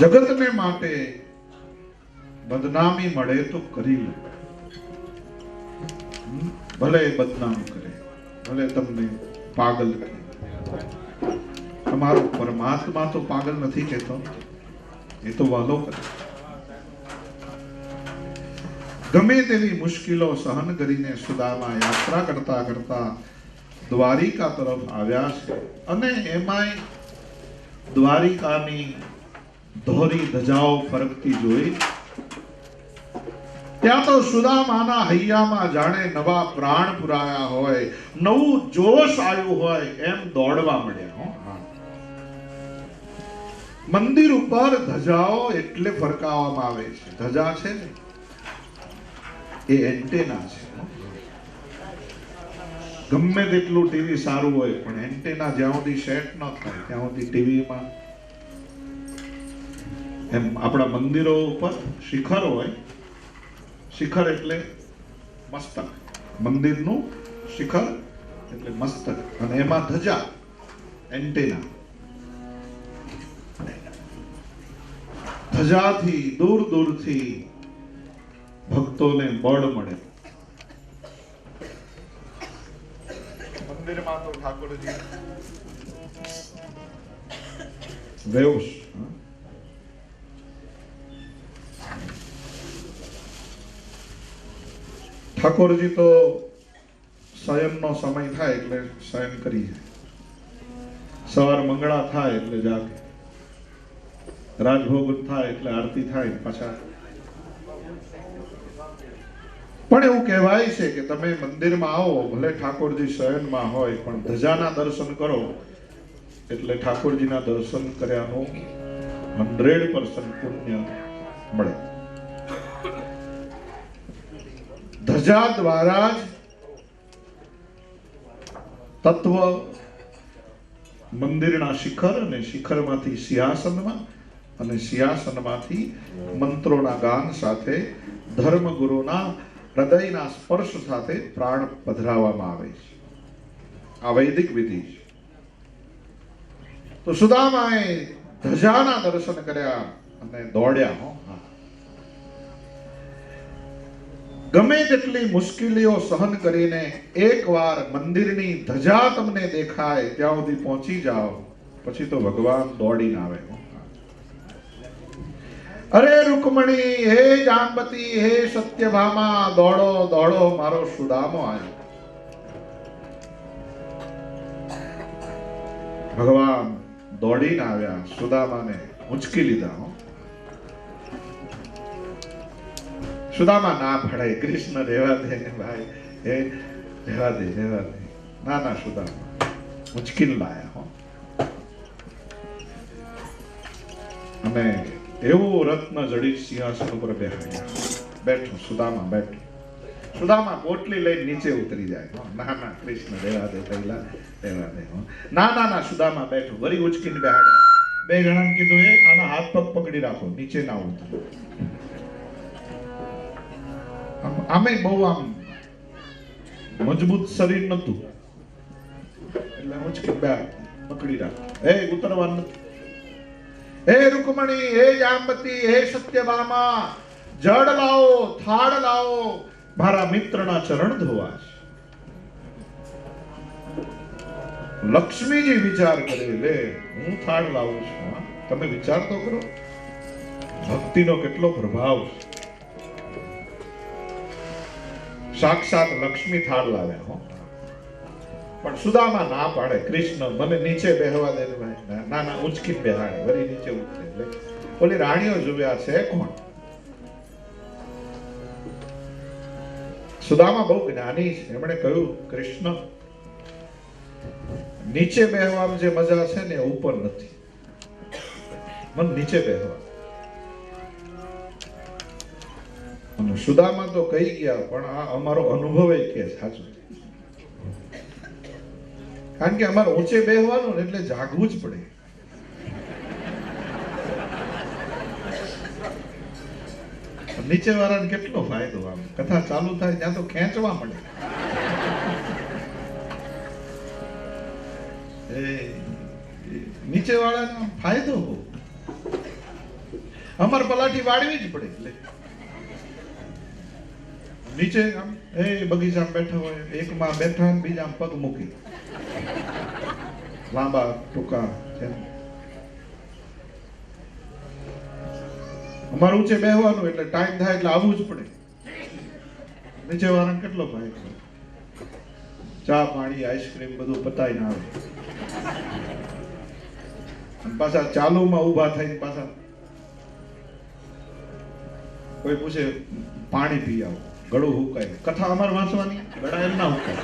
જગતને માટે બદનામી મળે તો કરી લો, ભલે બદનામ કરે, ભલે તમને પાગલ કહે, તમારો પરમાત્મા તો પાગલ નથી કહેતો, એ તો વાલો કરે. ગમે તેવી મુશ્કેલો સહન કરીને સુદામા યાત્રા કરતા કરતા દ્વારિકા તરફ આવ્યા છે. અને એમાંય દ્વારિકાની ધોરી ધજાઓ ફરકતી જોઈ ત્યાં તો સુદામાના હૈયામાં જાણે નવા પ્રાણ પુરાયા હોય, નવું જોશ આવ્યું હોય એમ દોડવા મળ્યા. મંદિર ઉપર ધજાઓ એટલે ફરકાવવામાં આવે છે. ધજા છે ને એ એન્ટેના છે. ગમે તેટલું ટીવી સારું હોય પણ એન્ટેના જ્યાં સુધી સેટ ન થાય ત્યાં સુધી ટીવીમાં એમ આપણા મંદિરો ઉપર શિખર હોય. શિખર એટલે મસ્તક, મંદિરનું શિખર એટલે મસ્તક, અને એમાં ધજા એન્ટેના. ધજાથી દૂર દૂરથી ભક્તોને બળ મળે. મંદિરમાં તો ઠાકોરજી વેશ, ઠાકોરજી તો શયનનો સમય થાય એટલે શયન કરી જાય, સવાર મંગળા થાય એટલે જાગે, રાજભોગ થાય એટલે આરતી થાય પાછા. પણ એવું કહેવાય છે કે તમે મંદિરમાં આવો, ભલે ઠાકોરજી શયનમાં હોય, પણ ધજાના દર્શન કરો એટલે ઠાકોરજીના દર્શન કર્યાનું 100% પુણ્ય મળે. ધજા દ્વારા જ તત્વ મંદિરના શિખર, અને શિખરમાંથી સિંહાસનમાં, અને સિંહાસનમાંથી મંત્રોના ગાન સાથે ધર્મગુરુના હૃદયના સ્પર્શ સાથે પ્રાણ પધરાવવામાં આવે છે. આ વૈદિક વિધિ છે. તો સુદામાએ ધજાના દર્શન કર્યા અને દોડ્યા. ગમે તેટલી મુશ્કેલીઓ સહન કરીને એકવાર મંદિરની ધજા તમને દેખાય ત્યાં સુધી પહોંચી જાઓ, પછી તો ભગવાન દોડીને આવે. અરે રૂકમણી, હે જાંબતી, હે સત્યભામા, દોડો દોડો, મારો સુદામો આવ્યો. ભગવાન દોડીને આવ્યા, સુદામાને ઉંચકી લીધા. સુદામા ના પડાય, કૃષ્ણ રહેવા દે ને ભાઈ, હે રહેવા દે, રહેવા દે. ના ના સુદામા ઉંચકીને લાયા. અને એવું રત્ન જડિત સિંહાસન ઉપર બેહાડ્યા. બેઠો સુદામા, બેઠો. સુદામા પોટલી લઈને નીચે ઉતરી જાય. ના ના કૃષ્ણ રહેવા દે, પહેલા રહેવા દે. ના ના ના સુદામા બેઠો, વળી ઉચકીને બેહાડ્યા. બે જણાને કીધું એ આના હાથ પગ પકડી રાખો, નીચે ના ઉતરો. આમે બહુ આમ મજબૂત શરીર નતું એટલે ઉચકી પકડી રાખો. હે ઉતરવાનું નથી. હે રૂકમણી, હે જાંબતી, હે સત્યભામા, જળ લાવો, થાળ લાવો, મારા મિત્રના ચરણ ધોવા છે. લક્ષ્મીજી વિચાર કરે, લે હું થાળ લાવું છું. તમે વિચાર તો કરો ભક્તિનો કેટલો પ્રભાવ છે. સાક્ષાત લક્ષ્મી થાળ લાવ્યા. પણ સુદામા ના પાડે, કૃષ્ણ મને નીચે બેહવા દે. ના ના ઉંચકી બેહાડે, વળી નીચે ઉતરે. ઓલી રાણીઓ જોયા છે કોણ? સુદામા બહુ જ્ઞાની છે. એમણે કહ્યું, કૃષ્ણ નીચે બેહવામાં જે મજા છે ને ઉપર નથી, મને નીચે બેહવા. અને સુદામા તો કહી ગયા, પણ આ અમારો અનુભવ કે સાચું. કારણ કે અમારે ઊંચે બેહવાનું ને એટલે જાગવું જ પડે. નીચે વાળાને કેટલો ફાયદો, આમ કથા ચાલુ થાય ત્યાં તો ખેંચવા મળે. નીચે વાળાનો ફાયદો બહુ. અમાર પલાઠી વાળવી જ પડે. એટલે નીચે આમ એ બગીચામાં બેઠા હોય, એકમાં બેઠા ને બીજામાં પગ મૂકી, લાંબા ટૂંકા. અમારે ઊંચે બેહવાનું એટલે ટાઈમ થાય એટલે આવવું જ પડે. નીચે વાળાને કેટલો ભાઈ, ચા પાણી આઈસ્ક્રીમ બધું પતાઈને આવે, પાછા ચાલુમાં ઊભા થઈને પાછા કોઈ પૂછે પાણી પી આવો, ગળું હુકાય. કથા અમારે વાંચવાની, ગળા એમ ના હુકાય.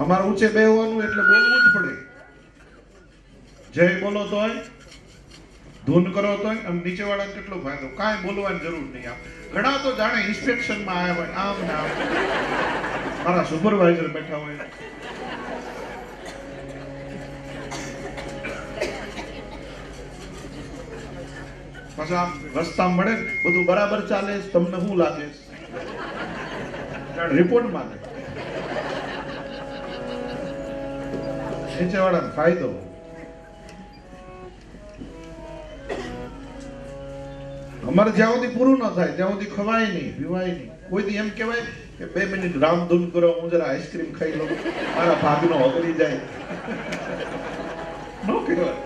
અમારે ઊંચે બેહવાનું એટલે બોલવું જ પડે. જય બોલો તોય, ધૂન કરો તોય. આમ નીચે વાળાને કેટલો ફાયદો, કાંઈ બોલવાની જરૂર નહીં. આમ ઘણા તો જાણે ઇન્સ્પેક્શનમાં આવ્યા હોય, આમ ને આમ. મારા સુપરવાઇઝર બેઠા હોય. પાછા આમ રસ્તા મળે ને બધું બરાબર ચાલે, તમને શું લાગે? રિપોર્ટ માંગે. નીચે વાળાને ફાયદો. અમારે જ્યાં સુધી પૂરું ન થાય ત્યાં સુધી ખવાય નહીં, પીવાય નહીં. કોઈ દી એમ કહેવાય કે 2 મિનિટ રામધૂન કરો, હું જરા આઈસ્ક્રીમ ખાઈ લઉં, મારા ભાગનો ઓગળી જાય. ન કહેવાય.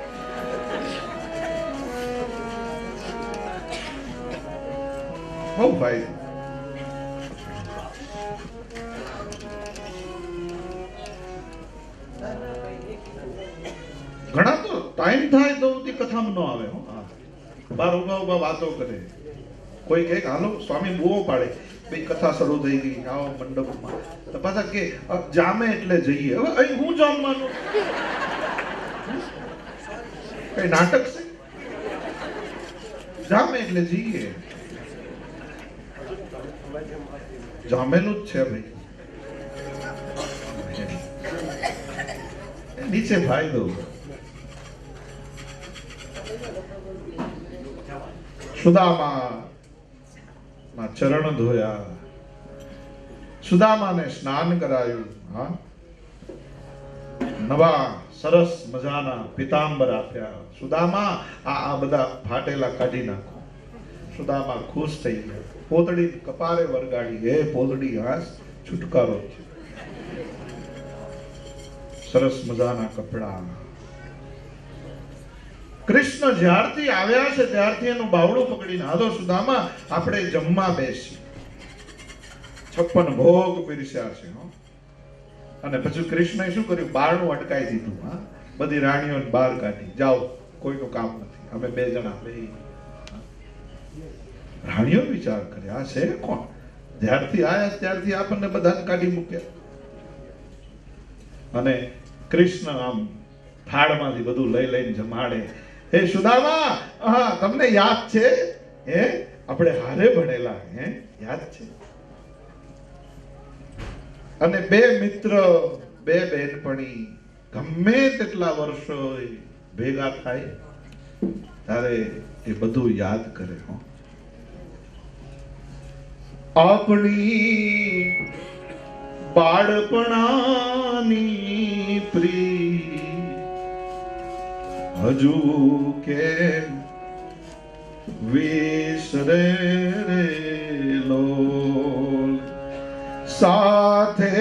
બહુ ફાયદો. ઘણા તો ટાઈમ થાય તો કથામાં ન આવે. બાર ઉભા ઉભા વાતો કરે. કોઈ કહે હાલો સ્વામી બુઓ પાડે, ભાઈ કથા શરૂ થઈ ગઈ, આવો મંડપમાં. તો પાછા કે જામે એટલે જઈએ. હવે અહીં હું જમવાનું? કઈ નાટક છે? જામે એટલે જઈએ. જામેલું જ છે ભાઈ. નીચે ફાયદો. સુદામા ચરણ ધોયા, સુદામાને સ્નાન કરાયું. હા, નવા સરસ મજાના પિતાંબર આપ્યા. સુદામા આ બધા ફાટેલા કાઢી નાખો. સુદામા ખુશ થઈ ગયા. પોતડી કપારે વરગાડી, હે પોતડી હાસ, છુટકારો છે. સરસ મજાના કપડા. કૃષ્ણ જ્યારથી આવ્યા છે ત્યારથી એનું બાવડું પકડીને, હાલો સુદામા આપણે જમવા બેસી. 56 ભોગ પીરસ્યા છે. અને પછી કૃષ્ણએ શું કર્યું? બારણું અટકાઈ દીધું. હા, બધી રાણીઓને બહાર કાઢી, જાઓ કોઈનું કામ નથી, અમે 2 જણા બેહી. રાણીઓ વિચાર કરે આ છે કોણ? જ્યારથી આયા ત્યારથી આપણને બધાને કાઢી મૂક્યા. અને કૃષ્ણ આમ થાળમાંથી બધું લઈ લઈને જમાડે. હે સુદામા, હા તમને યાદ છે? હે આપણે હારે ભણેલા, હે યાદ છે? અને 2 મિત્ર, 2 બહેનપણી ગમે તેટલા વર્ષો ભેગા થાય ત્યારે એ બધું યાદ કરે. આપણી બાળપણાની પ્રી હજુ કેમ વિસરે રે લોલ, સાથે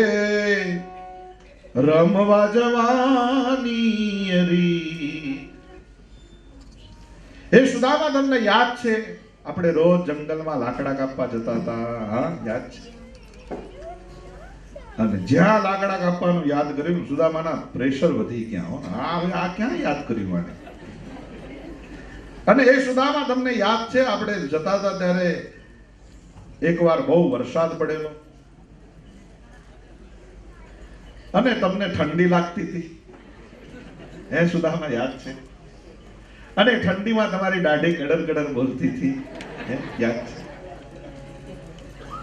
રમવા જવાની રી. હે સુદામા, તમને યાદ છે આપણે રોજ જંગલમાં લાકડા કાપવા જતા હતા? હા યાદ છે. અને જ્યાં લાકડા કાપવાનું યાદ કર્યું, સુદામાના પ્રેશર વધી ગયા. હા હવે આ ક્યાં યાદ કર્યું આને? અને એ સુદામા તમને યાદ છે આપણે જતા હતા ત્યારે એકવાર બહુ વરસાદ પડેલો અને તમને ઠંડી લાગતી હતી. હે સુદામા યાદ છે? અને ઠંડીમાં તમારી દાઢી કડર કડર બોલતી હતી. હે યાદ છે?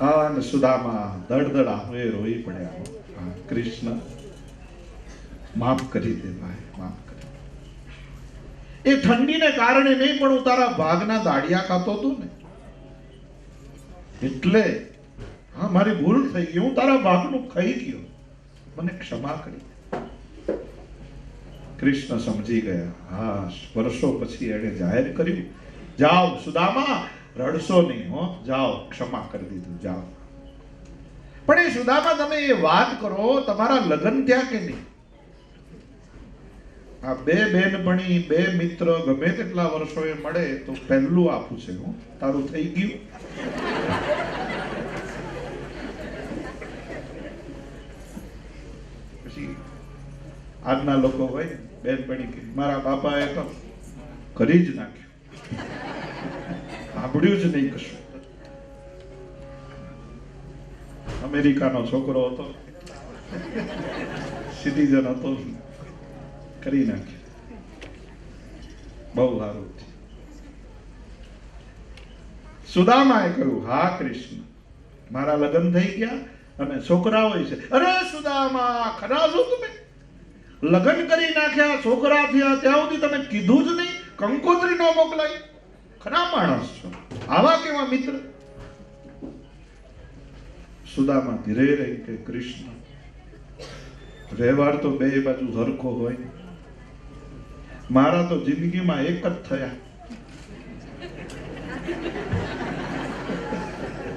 અને સુદામા દડ આંખે રોઈ પડ્યા. કૃષ્ણ માફ કરી દે ભાઈ, માફ કરી. એ ઠંડીને કારણે નહીં, પણ હું તારા ભાગના દાડિયા ખાતો હતો ને એટલે મારી ભૂલ થઈ ગઈ. હું તારા ભાગનું ખાઈ ગયો, મને ક્ષમા કરી. કૃષ્ણ સમજી ગયા. હા, વર્ષો પછી એણે જાહેર કર્યું, જાઓ સુદામા, રડશો નહીં હો, જાઓ, ક્ષમા કરી દીધું, જાઓ. પણ એ સુદામા, તમે એ વાત કરો, તમારા લગ્ન થયા કે નહીં? આ બે બેનપણી, બે મિત્ર ગમે તેટલા વર્ષોએ મળે તો પહેલું આપું છે, હું તારું થઈ ગયું? પછી આજના લોકો હોય ને, બેનપણી કે મારા બાપાએ તો કરી જ નાખ્યું, સાંભળ્યું જ નહીં કશું. અમેરિકાનો છોકરો હતો, સિટીઝન હતો, કરી નાખ્યું. બહુ સારું. સુદામાએ કહ્યું, હા કૃષ્ણ, મારા લગ્ન થઈ ગયા અને છોકરાઓ છે. અરે સુદામા, ખરા છો તમે? લગ્ન કરી નાખ્યા, છોકરા થયા, ત્યાં સુધી તમે કીધું જ નહીં, કંકોત્રી ન મોકલાઈ? ખરા માણસ છો, આવા કેવા મિત્ર? સુદામા ધીરે રહી કે કૃષ્ણ, વ્યવહાર તો બે બાજુ હરખો હોય, મારા તો જિંદગીમાં એક જ થયા.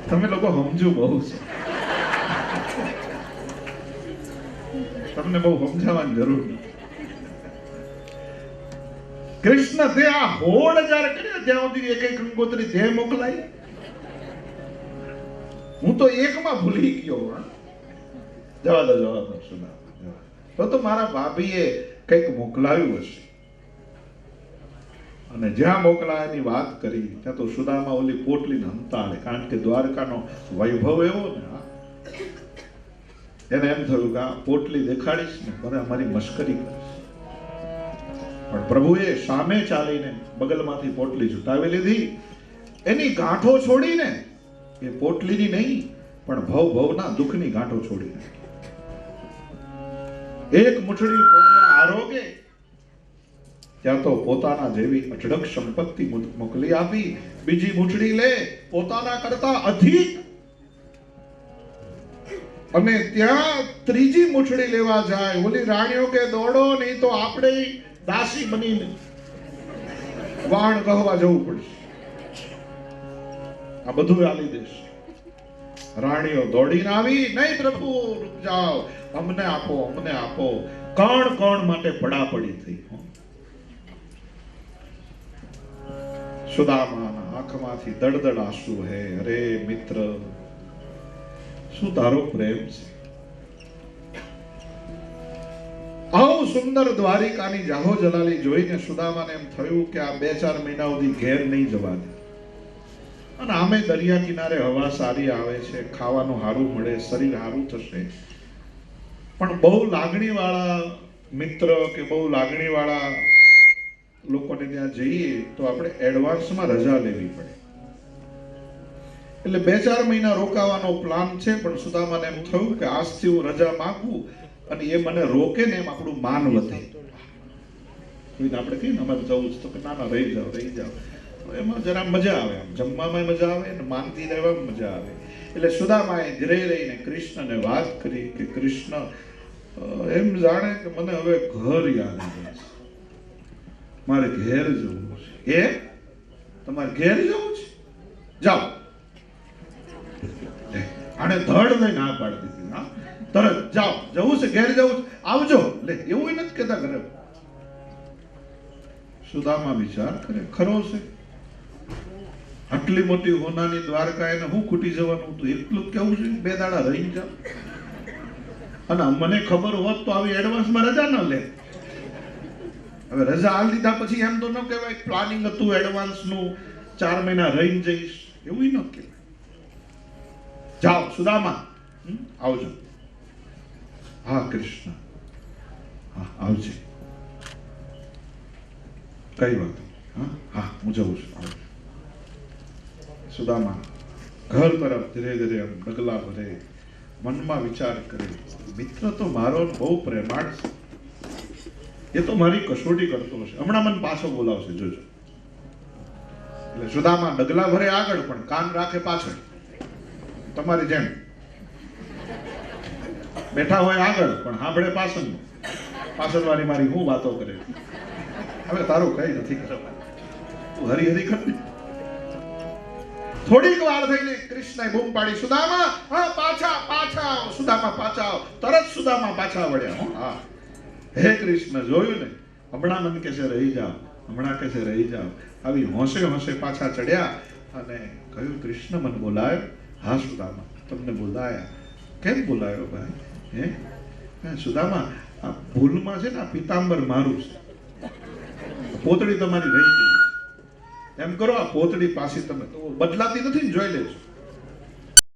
તમે લોકો સમજો બહુ છો, તમને બહુ સમજાવવાની જરૂર નથી. કૃષ્ણ તે આ હોડ હજાર કર્યા ત્યાં સુધી એક કંકોત્રી તે મોકલાઈ? હું તો એકમાં ભૂલી ગયો. જવા દો સુદામા, તો મારા ભાભીએ કંઈક મોકલાવ્યું હશે. અને જ્યાં મોકલાયાની વાત કરી ત્યાં તો સુદામા ઓલી પોટલીને હંતાળે, કારણ કે દ્વારકાનો વૈભવ એવો ને, એને એમ થયું કે આ પોટલી દેખાડીશ ને મને અમારી મશ્કરી કરીશ. પણ પ્રભુએ સામે ચાલીને બગલમાંથી પોટલી છૂટાવી લીધી. એની ગાંઠો છોડીને, એ પોટલીની નહીં પણ ભવના દુઃખની ગાંઠો છોડીને એક મુઠડી પૌવા આરોગે ત્યાં તો પોતાના જેવી અઢળક સંપત્તિ મોકલી આપી. બીજી મુઠડી લે, પોતાના કરતા અધિક. અને ત્યાં ત્રીજી મુઠડી લેવા જાય, ઓલી રાણીઓ કે દોડો, નહીં તો આપણે દાસી બનીને વાણ ગહવા જવું પડશે. આ બધું આલી દેશે. રાણીઓ દોડીને આવી, નહીં પ્રભુ રૂક જાઓ, અમને આપો, અમને આપો. કણ કણ માટે પડાપડી થઈ. સુદામાના આંખમાંથી દળદળ આંસુ હે. અરે મિત્ર, શું તારો પ્રેમ છે! આવું સુંદર દ્વારિકાની જાહો જલાલી જોઈને સુદામાને એમ થયું કે આ 2-4 મહિના સુધી ઘેર નહીં જવા દે. અને આમે દરિયા કિનારે હવા સારી આવે છે, ખાવાનું સારું મળે, શરીર સારું થશે. પણ બહુ લાગણી વાળા મિત્ર કે બહુ લાગણી વાળા લોકોને ત્યાં જઈએ તો આપણે એડવાન્સમાં રજા લેવી પડે. એટલે 2-4 મહિના રોકાવાનો પ્લાન છે. પણ સુદામાને એમ થયું કે આજથી હું રજા માંગું અને એ મને રોકે ને એમ આપણું માન વધે. કોઈને આપણે કહીએ ને અમારે જવું છે તો કે ના ના રહી જાઓ. એમાં જરા મજા આવે, આમ જમવામાં મજા આવે ને માનતી રહેવામાં મજા આવે. એટલે સુદામાએ ધીરે રહીને કૃષ્ણને વાત કરી કે કૃષ્ણ, એમ જાણે કે મને હવે ઘર યાદ આવે છે, મારે ઘેર જવું છે. એ તમારે ઘેર જવું છે? જાઓ. આને ધડ લઈને ના પાડી દીધી. હા, તરત જાઓ, જવું છે, ઘેર જવું છે, આવજો. લે, એવું નથી કહેતા ઘરે. સુદામા વિચાર કરે, ખરો છે, આટલી મોટી હોનાની દ્વારકા, એને હું ખૂટી જવાનું હતું? એટલું કેવું છે, 2 દાડા રહી જાવ. અને મને ખબર હોત તો આવી એડવાન્સમાં રજા ન લે. હવે રજા હાલ દીધા પછી એમ તો ન કહેવાય પ્લાનિંગ હતું એડવાન્સનું, 4 મહિના રહીને જઈશ, એવું ન કહેવાય. જાઓ સુદામા, આવજો. હા કૃષ્ણ, હા આવજે, કઈ વાત? હા હું જઉં છું, આવજો. સુદામા ઘર તરફ ધીરે ધીરે ડગલા ભરે, મનમાં વિચાર કરે, મિત્ર તો મારો બહુ પ્રેમાળ છે, એ તો મારી કસોટી કરતો હશે, હમણાં મને પાછો બોલાવશે, જોજો. એટલે સુદામા ડગલા ભરે આગળ, પણ કાન રાખે પાછળ. તમારી જેમ બેઠા હોય આગળ પણ સાંભળે પાછળ. પાછળવાળી મારી હું વાતો કરે. હવે તારું કઈ નથી કરવાનું, તું હરી હરી કર ને. થોડીક વાર થઈને કૃષ્ણએ બૂમ પાડી, સુદામા, હા પાછા પાછા આવો, સુદામા પાછા આવો. તરત સુદામા પાછા વળ્યા. હો હા, હે કૃષ્ણ, જોયું ને, હમણાં મને કહે છે રહી જાઓ, હમણાં કહે છે રહી જાઓ. આવી હોંશે હોંશે પાછા ચડ્યા અને કહ્યું, કૃષ્ણ મને બોલાયો. હા સુદામા, તમને બોલાયા. કેમ બોલાયો ભાઈ? હે સુદામા, આ ભૂલમાં છે ને આ પિતાંબર મારું છે, પોતળી તમારી રહી ગઈ. એમ કરો, આ પોતળી પાછી તમે તો બદલાતી નથી ને, જોઈ લેજો.